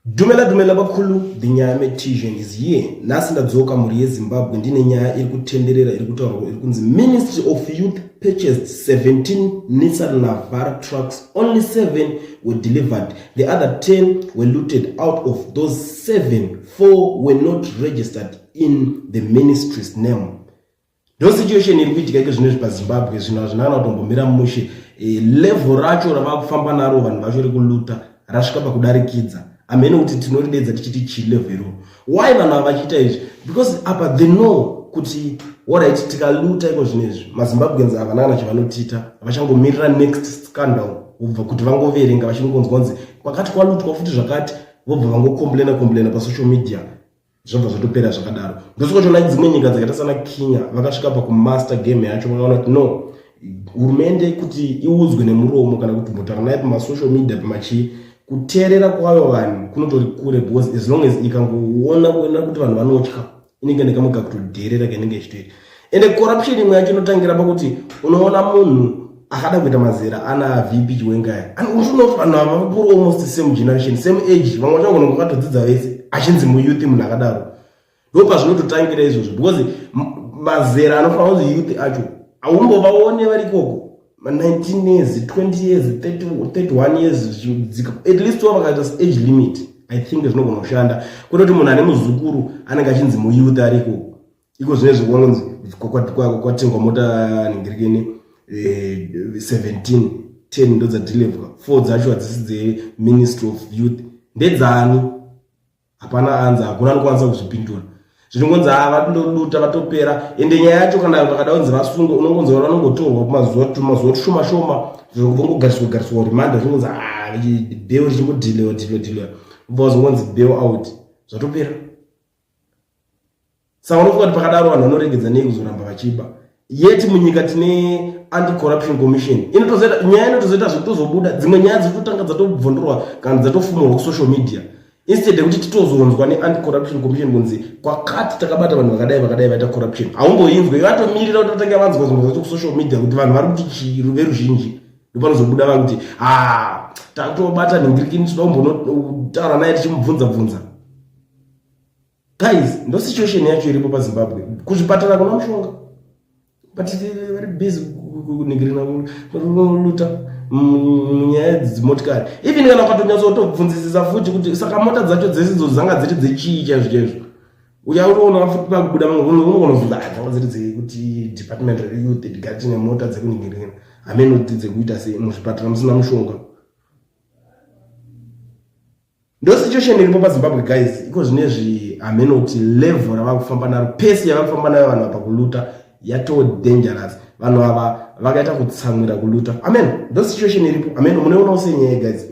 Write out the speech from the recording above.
Dumela bakulu, the Nyame Tijan is here. Nasi ndadzoka muri yeZimbabwe ndine nyaya iri kutenderera iri kutaurwa iri kunzi Ministry of Youth purchased 17 Nissan Navara trucks. Only 7 were delivered. The other 10 were looted. Out of those 7, 4 were not registered in the ministry's name. Those situation iri kuitika ike zvinezvi paZimbabwe zvino zvinana kutombomira mushe level racho ravakufamba naro vanhu vacho rekuluta rasvika pakudarikidza. Amene kuti tinoridedza tichiti chilevel. Why vanhu avachiita izvi? Because apa they know kuti alright tikaluta iko zvinezvi maZimbabweans avanana chavanotiita vachangomirira next scandal ubva kuti vangoverenga vachingonzwa kunzi kwakati kwalutwa futi zvakati vobva vangokomplaina pasocial media zvobva zvotopera zvakadaro. Ndosiko chona dzimwe nyika dzakaita sana Kenya vakasvika pakumaster game yacho vakaona kuti no hurumende kuti iudzwe nemuromo kana kuti mutaura naye pamasocial media pamachi kuteerera kwayo vanhu kunotori kure because as long as ikangoona kuti vanhu vanotya inenge nekamuka kutodherera kanenge ichitoita. Ende corruption imwe yacho inotangira pakuti unoona munhu akada kuita mazera ana VP Chiwenga unoona vanhu ava kuri almost same generation same age vamwe vacho vanhu vakatodzidza vese achinzi muyouth munhu akadaro ndopa zvinototangira izvozvo because mazera anofanira kuti youth acho aumbovaone vari ikoko 19 years 20 years 31 years at least wavakaita age limit I think zvinogona kushanda kutoti munhu ane muzukuru anenge achinzi muyouth ariko iko zvinezvi kuonzi kwatengwa mota ningirikeni 17 10 ndo dzadeliverwa 4 dzacho hadzisi dzeministry of youth ndedzani hapana anza hakuna anokwanisa kuzvipindura zvinongonzi vatondoluta vatopera ende nyaya yacho kana vakada kunzi vasungo unongonzi vanongotorwa mazuva shoma zvongogariswa remanda zvinongonzi bail richingodhilewa ubva wazongonzi bail out zvatopera. Saka unofunga kuti pakadaro vanhu vanoregedza nei kuzoramba vachiba yeti munyika tine anti-corruption commission nyaya inotozoita zvekutozobuda dzimwe nyaya dzitotanga dzatobvondorwa kana dzatofumurwa kusocial media instead yekuti titozonzwa ne-anti-corruption commission kunzi kwakati takabata vanhu vakadai vaita corruption haumboinzwe vatomirira kuti vatange vanzwa zvinhu zvacho kusocial media kuti vanhu vari kuti veruzhinji ndopanozobuda vakuti tatobata ningirikini toda kumbotaura naye tichimubvunza guys ndo situation yacho iripo paZimbabwe kuzvipatara kuna mushonga but very busy kuningirina luta munyaya dzimotikari even kana ukatonyatsa kutobvunzisisa futi kuti saka mota dzacho dzesidzo dzanga dziri dzechii chaizvo uya unoona futi pakubuda unogona kuzvida dzanga dziri dzekuti department youth igari tine mota dzekuningirina ameno dzekuita sei muzvipatara musina mushonga. Ndo situation iripo paZimbabwe guys iko zvinezvi amenoti level ravakufamba naro pace yavakufamba nayo vanhu pakuluta yato dangerous vanhu ava vakaita kutsamwira kuluta amen ndo situation iripo amen munoona usenyaya guys.